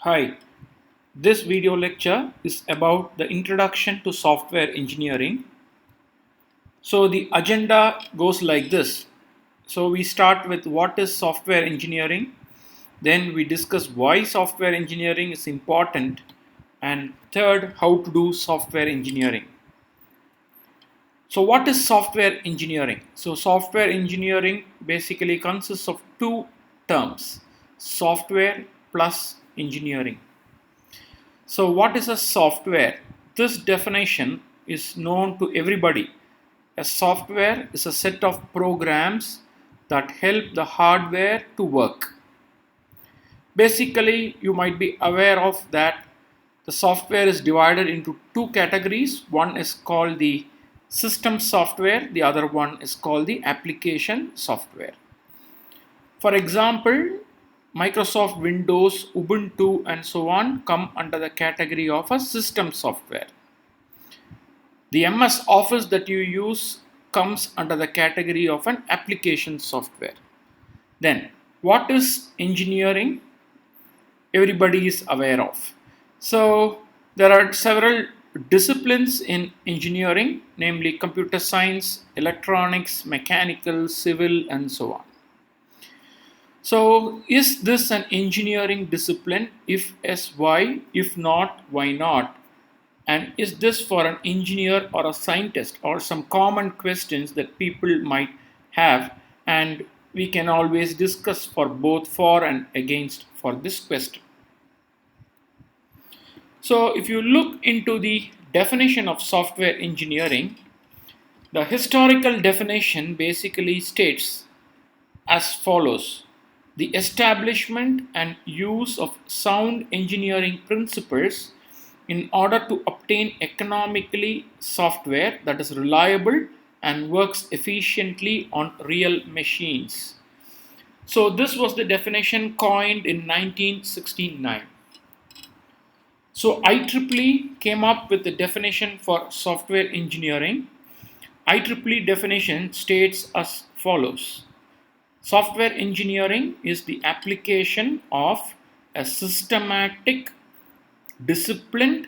Hi, this video lecture is about the introduction to software engineering. So the agenda goes like this. So we start with what is software engineering, then we discuss why software engineering is important, and third, how to do software engineering. So what is software engineering? So software engineering basically consists of two terms, software plus engineering. So what is a software? This definition is known to everybody. A software is a set of programs that help the hardware to work. Basically, you might be aware of that the software is divided into two categories. One is called the system software, the other one is called the application software. For example, Microsoft Windows, Ubuntu, and so on come under the category of a system software. The MS Office that you use comes under the category of an application software. Then, what is engineering? Everybody is aware of. So, there are several disciplines in engineering, namely computer science, electronics, mechanical, civil, and so on. So, is this an engineering discipline? If yes, why? If not, why not? And is this for an engineer or a scientist, or some common questions that people might have? And we can always discuss for both for and against for this question. So, if you look into the definition of software engineering, the historical definition basically states as follows: the establishment and use of sound engineering principles in order to obtain economically software that is reliable and works efficiently on real machines. So this was the definition coined in 1969. So IEEE came up with the definition for software engineering. IEEE definition states as follows: software engineering is the application of a systematic, disciplined,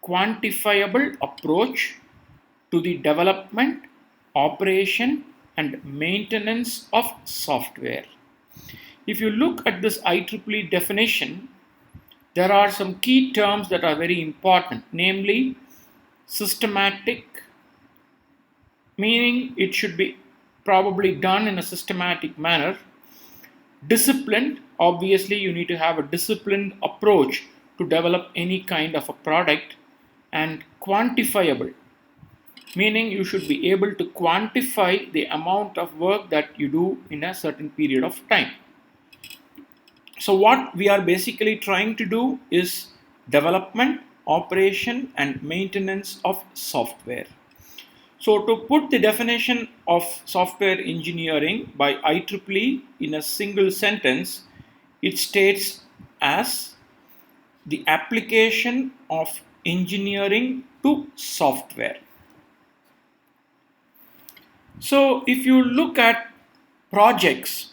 quantifiable approach to the development, operation, and maintenance of software. If you look at this IEEE definition, there are some key terms that are very important, namely systematic, meaning it should be probably done in a systematic manner. Disciplined, obviously you need to have a disciplined approach to develop any kind of a product. And quantifiable, meaning you should be able to quantify the amount of work that you do in a certain period of time. So what we are basically trying to do is development, operation, and maintenance of software. So to put the definition of software engineering by IEEE in a single sentence, it states as the application of engineering to software. So if you look at projects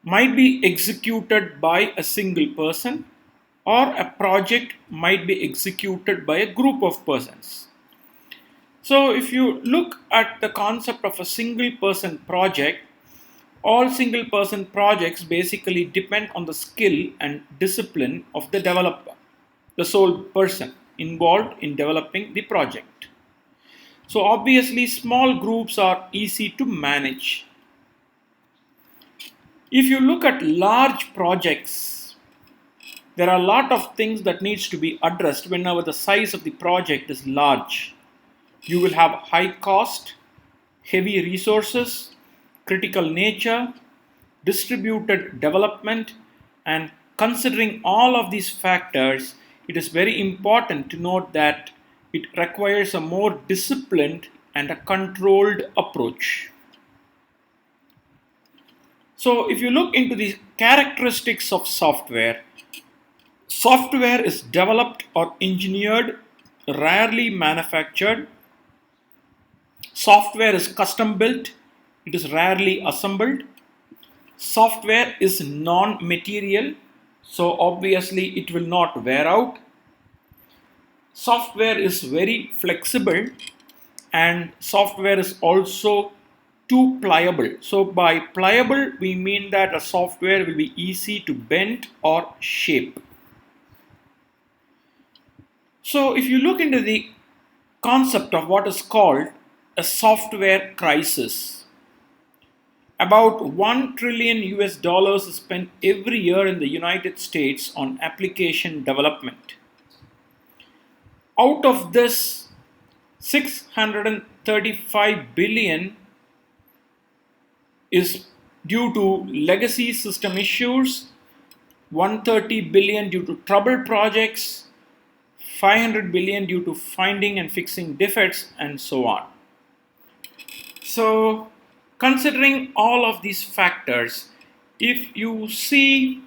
might be executed by a single person, or a project might be executed by a group of persons. So if you look at the concept of a single person project, all single person projects basically depend on the skill and discipline of the developer, the sole person involved in developing the project. So obviously small groups are easy to manage. If you look at large projects, there are a lot of things that needs to be addressed whenever the size of the project is large. You will have high cost, heavy resources, critical nature, distributed development, and considering all of these factors, it is very important to note that it requires a more disciplined and a controlled approach. So if you look into the characteristics of software, software is developed or engineered, rarely manufactured. Software is custom built, it is rarely assembled. Software is non-material, So obviously it will not wear out. Software is very flexible, and software is also too pliable. So by pliable we mean that a software will be easy to bend or shape. So if you look into the concept of what is called a software crisis, about 1 trillion US dollars is spent every year in the United States on application development. Out of this, 635 billion is due to legacy system issues, 130 billion due to troubled projects, 500 billion due to finding and fixing defects, and so on. So, considering all of these factors, if you see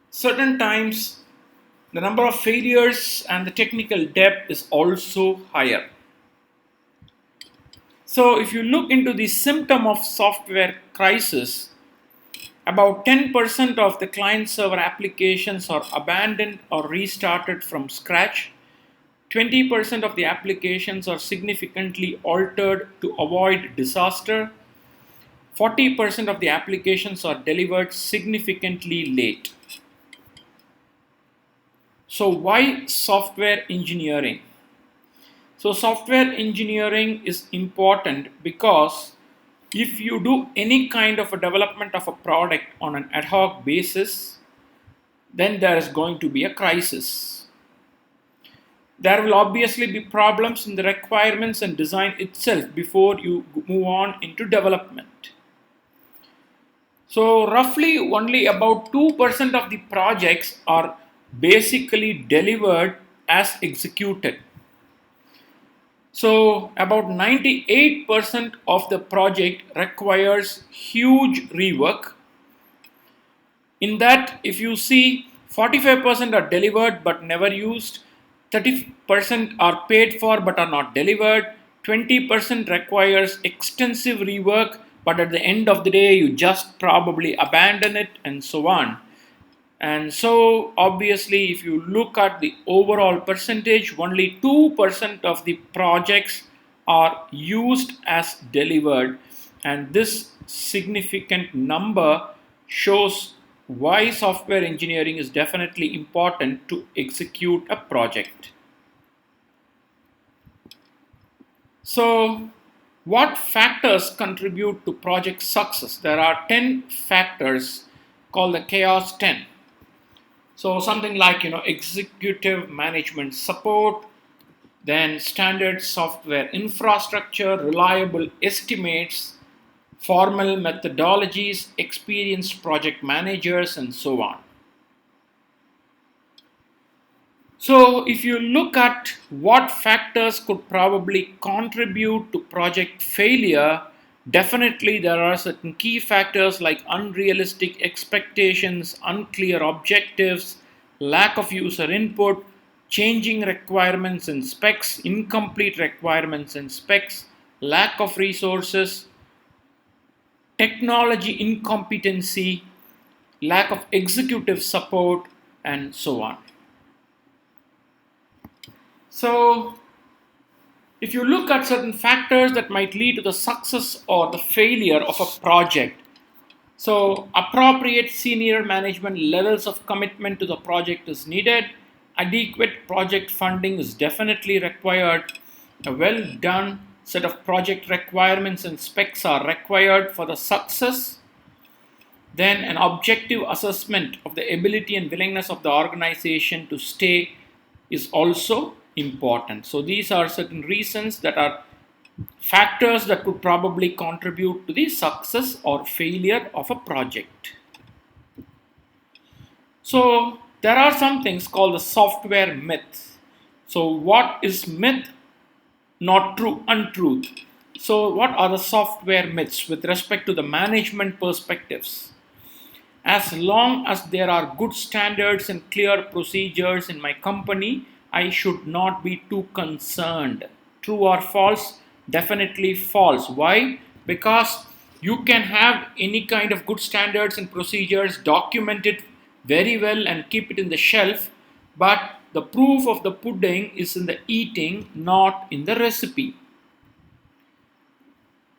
certain times the number of failures and the technical debt is also higher. So if you look into the symptom of software crisis, about 10% of the client server applications are abandoned or restarted from scratch. 20% of the applications are significantly altered to avoid disaster. 40% of the applications are delivered significantly late. So why software engineering? So software engineering is important because if you do any kind of a development of a product on an ad hoc basis, then there is going to be a crisis. There will obviously be problems in the requirements and design itself before you move on into development. So roughly only about 2% of the projects are basically delivered as executed. So about 98% of the project requires huge rework. In that, if you see, 45% are delivered but never used, 30% are paid for but are not delivered, 20% requires extensive rework, but at the end of the day you just probably abandon it, and so on. And so obviously if you look at the overall percentage, only 2% of the projects are used as delivered, and this significant number shows why software engineering is definitely important to execute a project. So what factors contribute to project success? There are 10 factors called the chaos 10. So something like executive management support, then standard software infrastructure, reliable estimates, formal methodologies, experienced project managers, and so on. So if you look at what factors could probably contribute to project failure, definitely there are certain key factors like unrealistic expectations, unclear objectives, lack of user input, changing requirements and specs, incomplete requirements and specs, lack of resources, technology incompetency, lack of executive support, and so on. So if you look at certain factors that might lead to the success or the failure of a project, so appropriate senior management levels of commitment to the project is needed, adequate project funding is definitely required, a well done set of project requirements and specs are required for the success. Then an objective assessment of the ability and willingness of the organization to stay is also important. So these are certain reasons that are factors that could probably contribute to the success or failure of a project. So there are some things called the software myth. So what is myth? Not true, untruth. So what are the software myths with respect to the management perspectives? As long as there are good standards and clear procedures in my company, I should not be too concerned. True or false? Definitely false. Why? Because You can have any kind of good standards and procedures, document it very well and keep it in the shelf, but the proof of the pudding is in the eating, not in the recipe.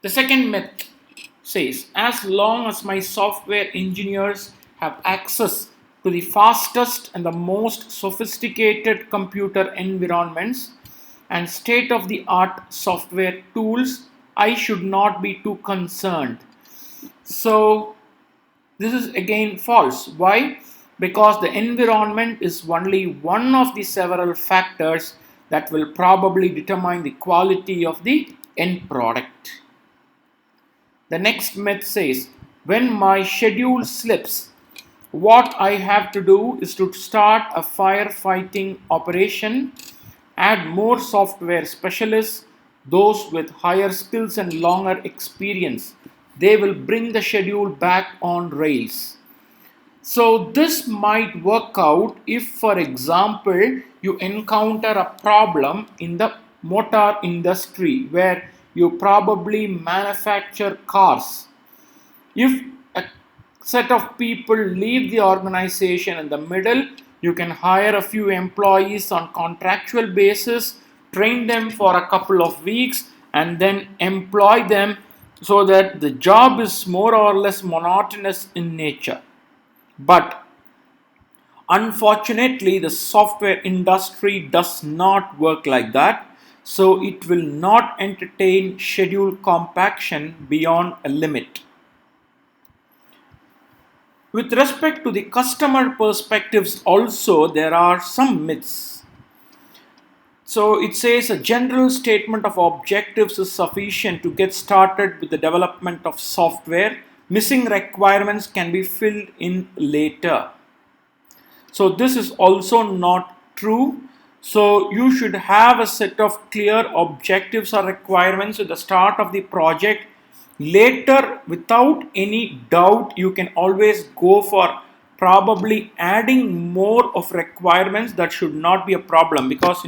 The second myth says, as long as my software engineers have access to the fastest and the most sophisticated computer environments and state of the art software tools, I should not be too concerned. So, this is again false. Why? Because the environment is only one of the several factors that will probably determine the quality of the end product. The next myth says, when my schedule slips, what I have to do is to start a firefighting operation, add more software specialists, those with higher skills and longer experience. They will bring the schedule back on rails. So this might work out if, for example, you encounter a problem in the motor industry where you probably manufacture cars. If a set of people leave the organization in the middle, you can hire a few employees on contractual basis, train them for a couple of weeks, and then employ them so that the job is more or less monotonous in nature. But unfortunately, the software industry does not work like that. So it will not entertain schedule compaction beyond a limit. With respect to the customer perspectives also, there are some myths. So it says a general statement of objectives is sufficient to get started with the development of software. Missing requirements can be filled in later. So this is also not true. So you should have a set of clear objectives or requirements at the start of the project. Later, without any doubt, you can always go for probably adding more of requirements. That should not be a problem, because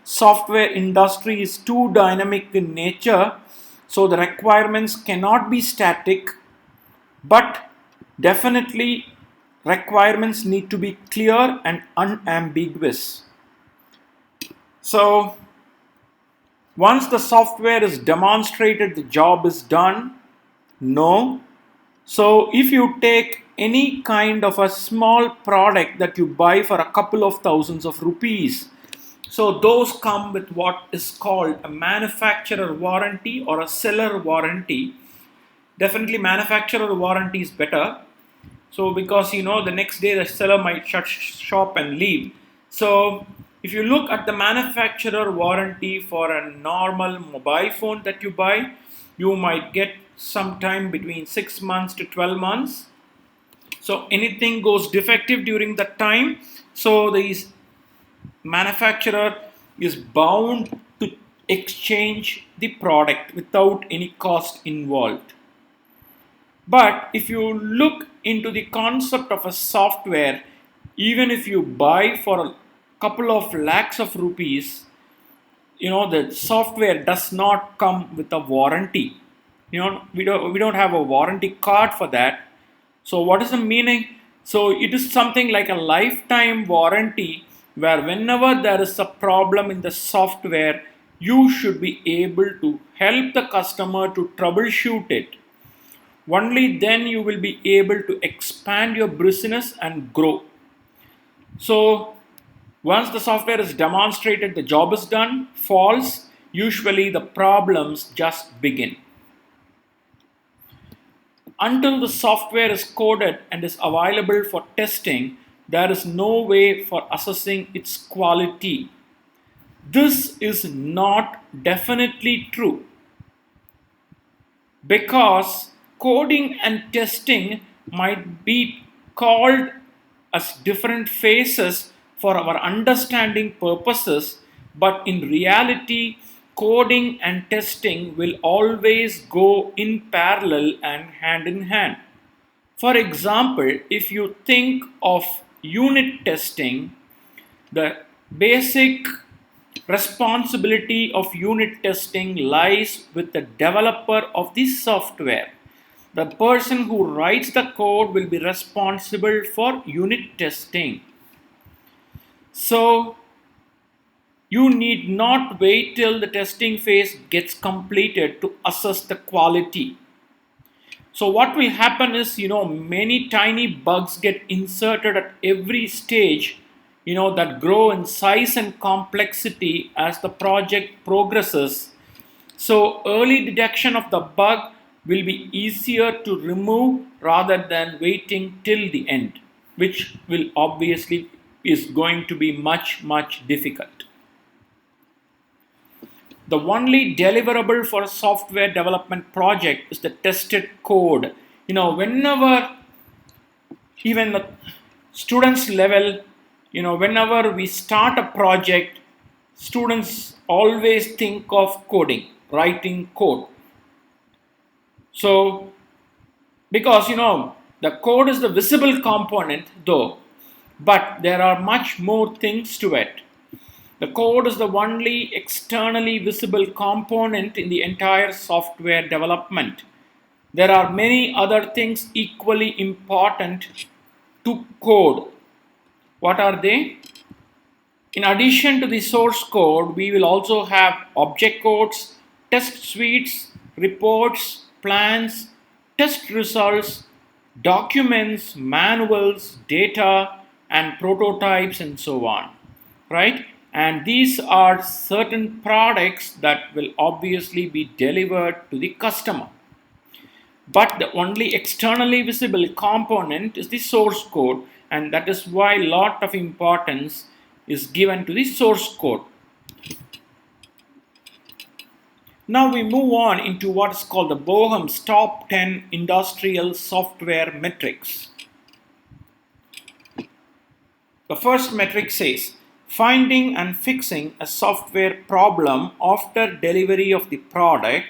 software industry is too dynamic in nature. So the requirements cannot be static, but definitely requirements need to be clear and unambiguous. So once the software is demonstrated, the job is done? No. So if you take any kind of a small product that you buy for a couple of thousands of rupees, so those come with what is called a manufacturer warranty or a seller warranty. Definitely manufacturer warranty is better. So because the next day the seller might shut shop and leave. So if you look at the manufacturer warranty for a normal mobile phone that you buy, you might get sometime between 6 months to 12 months. So anything goes defective during that time, so the manufacturer is bound to exchange the product without any cost involved. But if you look into the concept of a software, even if you buy for a couple of lakhs of rupees, the software does not come with a warranty. We don't have a warranty card for that. So what is the meaning? So it is something like a lifetime warranty, where whenever there is a problem in the software, you should be able to help the customer to troubleshoot it. Only then you will be able to expand your business and grow. So once the software is demonstrated, the job is done. False. Usually the problems just begin. Until the software is coded and is available for testing, there is no way for assessing its quality. This is not definitely true, because coding and testing might be called as different phases for our understanding purposes, but in reality, coding and testing will always go in parallel and hand in hand. For example, if you think of unit testing, the basic responsibility of unit testing lies with the developer of the software. The person who writes the code will be responsible for unit testing. So you need not wait till the testing phase gets completed to assess the quality. So what will happen is, many tiny bugs get inserted at every stage, that grow in size and complexity as the project progresses. So early detection of the bug will be easier to remove rather than waiting till the end, which will obviously is going to be much difficult. The only deliverable for a software development project is the tested code. Whenever, even the students level, whenever we start a project, students always think of coding, writing code. So because the code is the visible component though, but there are much more things to it. The code is the only externally visible component in the entire software development. There are many other things equally important to code. What are they? In addition to the source code, we will also have object codes, test suites, reports, plans, test results, documents, manuals, data, and prototypes, and so on. Right? And these are certain products that will obviously be delivered to the customer. But the only externally visible component is the source code, and that is why a lot of importance is given to the source code. Now we move on into what is called the Boehm's top 10 industrial software metrics. The first metric says, finding and fixing a software problem after delivery of the product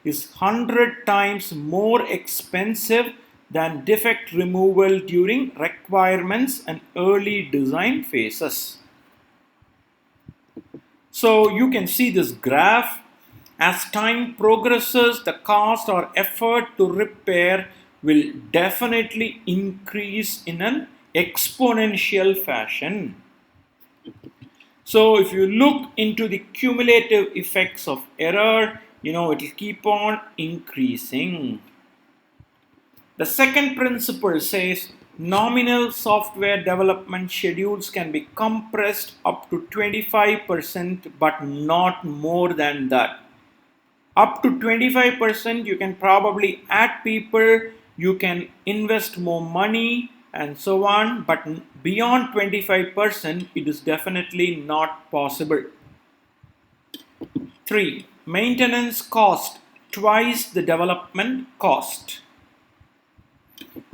is 100 times more expensive than defect removal during requirements and early design phases. So you can see this graph. As time progresses, the cost or effort to repair will definitely increase in an exponential fashion. So if you look into the cumulative effects of error, it will keep on increasing. The second principle says nominal software development schedules can be compressed up to 25%, but not more than that. Up to 25%, you can probably add people, you can invest more money, and so on, but beyond 25%, it is definitely not possible. 3. Maintenance cost twice the development cost.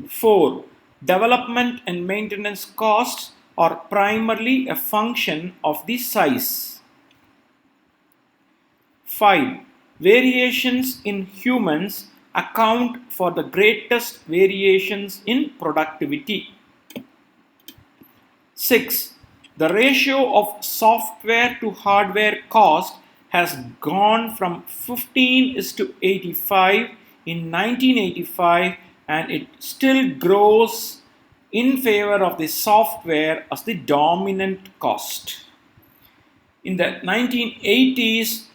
4. Development and maintenance costs are primarily a function of the size. 5. Variations in humans account for the greatest variations in productivity. 6. The ratio of software to hardware cost has gone from 15:85 in 1985, and it still grows in favor of the software as the dominant cost. In the 1980s,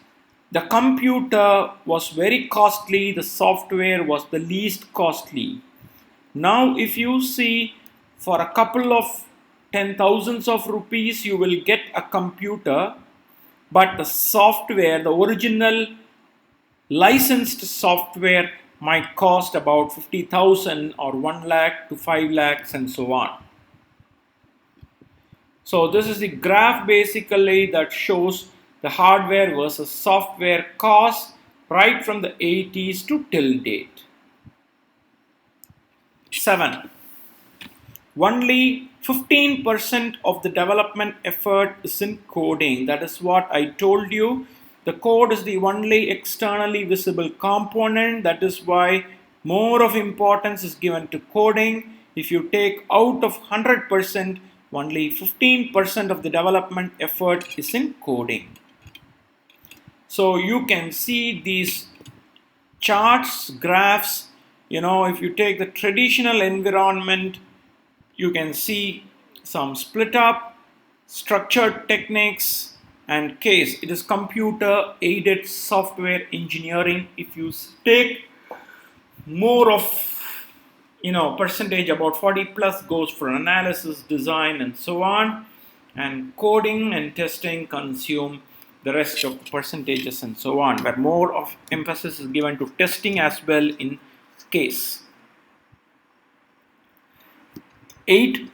the computer was very costly, the software was the least costly. Now if you see, for a couple of 10,000s of rupees you will get a computer, but the software, the original licensed software, might cost about 50,000 or 1 lakh to 5 lakhs and so on. So this is the graph basically that shows the hardware versus software cost right from the 80s to till date. 7. Only 15% of the development effort is in coding. That is what I told you. The code is the only externally visible component. That is why more of importance is given to coding. If you take out of 100%, only 15% of the development effort is in coding. So you can see these charts, graphs, If you take the traditional environment, you can see some split up, structured techniques, and case. It is computer aided software engineering. If you take more of percentage, about 40 plus goes for analysis, design, and so on, and coding and testing consume the rest of the percentages and so on, but more of emphasis is given to testing as well in case. 8.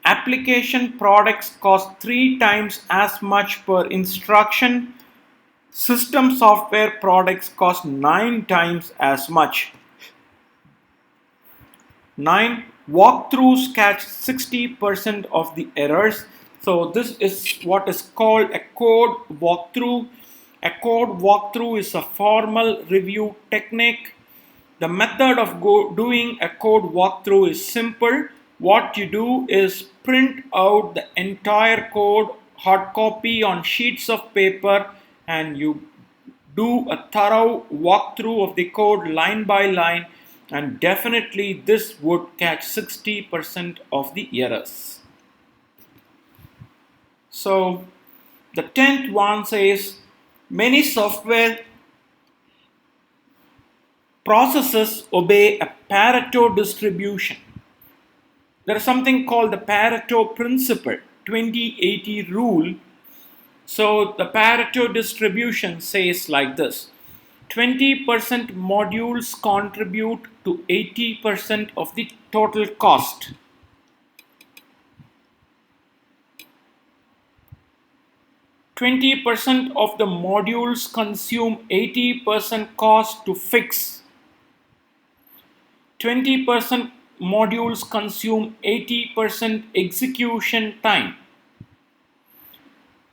Application products cost 3 times as much per instruction. System software products cost 9 times as much. 9. Walkthroughs catch 60% of the errors. So this is what is called a code walkthrough. A code walkthrough is a formal review technique. The method of doing a code walkthrough is simple. What you do is print out the entire code, hard copy on sheets of paper, and you do a thorough walkthrough of the code line by line, and definitely this would catch 60% of the errors. So the 10th one says many software processes obey a Pareto distribution. There is something called the Pareto principle, 20-80 rule. So the Pareto distribution says like this: 20% modules contribute to 80% of the total cost. 20% of the modules consume 80% cost to fix. 20% modules consume 80% execution time.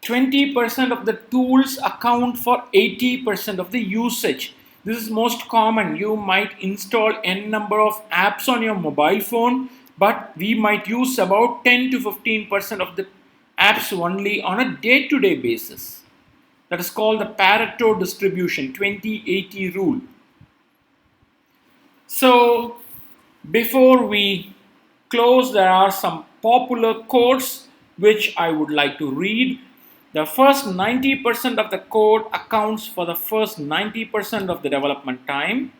20% of the tools account for 80% of the usage. This is most common. You might install n number of apps on your mobile phone, but we might use about 10 to 15% of the apps only on a day-to-day basis. That is called the Pareto distribution, 20-80 rule. So before we close, there are some popular quotes which I would like to read. The first 90% of the code accounts for the first 90% of the development time.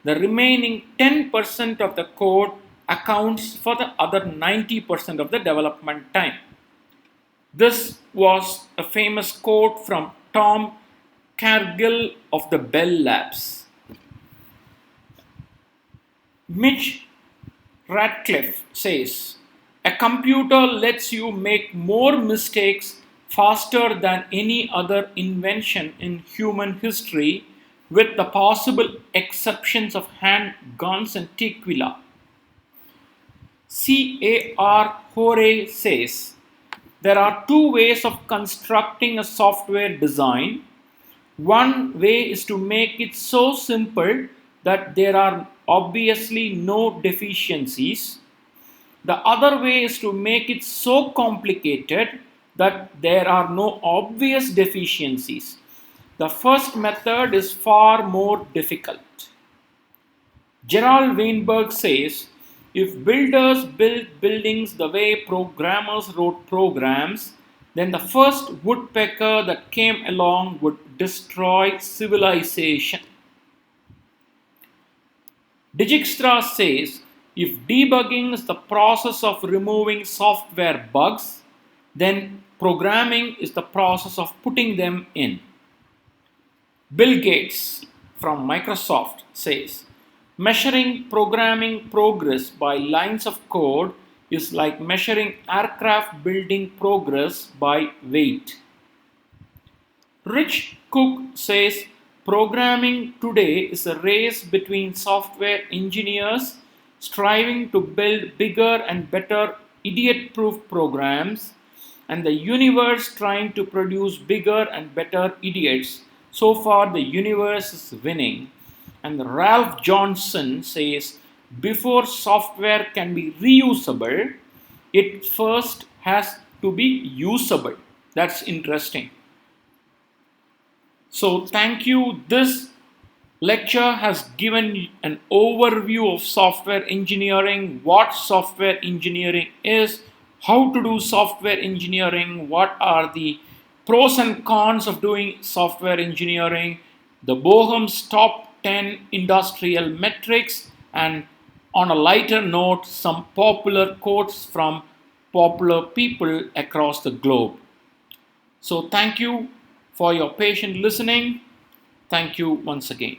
The remaining 10% of the code accounts for the other 90% of the development time. This was a famous quote from Tom Cargill of the Bell Labs. Mitch Radcliffe says, a computer lets you make more mistakes faster than any other invention in human history, with the possible exceptions of handguns and tequila. C.A.R. Hoare says, there are two ways of constructing a software design. One way is to make it so simple that there are obviously no deficiencies. The other way is to make it so complicated that there are no obvious deficiencies. The first method is far more difficult. Gerald Weinberg says, if builders built buildings the way programmers wrote programs, then the first woodpecker that came along would destroy civilization. Dijkstra says, if debugging is the process of removing software bugs, then programming is the process of putting them in. Bill Gates from Microsoft says, measuring programming progress by lines of code is like measuring aircraft building progress by weight. Rich Cook says, programming today is a race between software engineers striving to build bigger and better idiot-proof programs, and the universe trying to produce bigger and better idiots. So far, the universe is winning. And Ralph Johnson says, before software can be reusable, it first has to be usable. That's interesting. So thank you. This lecture has given an overview of software engineering, what software engineering is, how to do software engineering, what are the pros and cons of doing software engineering, the Boehm's top 10 industrial metrics, and on a lighter note, some popular quotes from popular people across the globe. So, thank you for your patient listening. Thank you once again.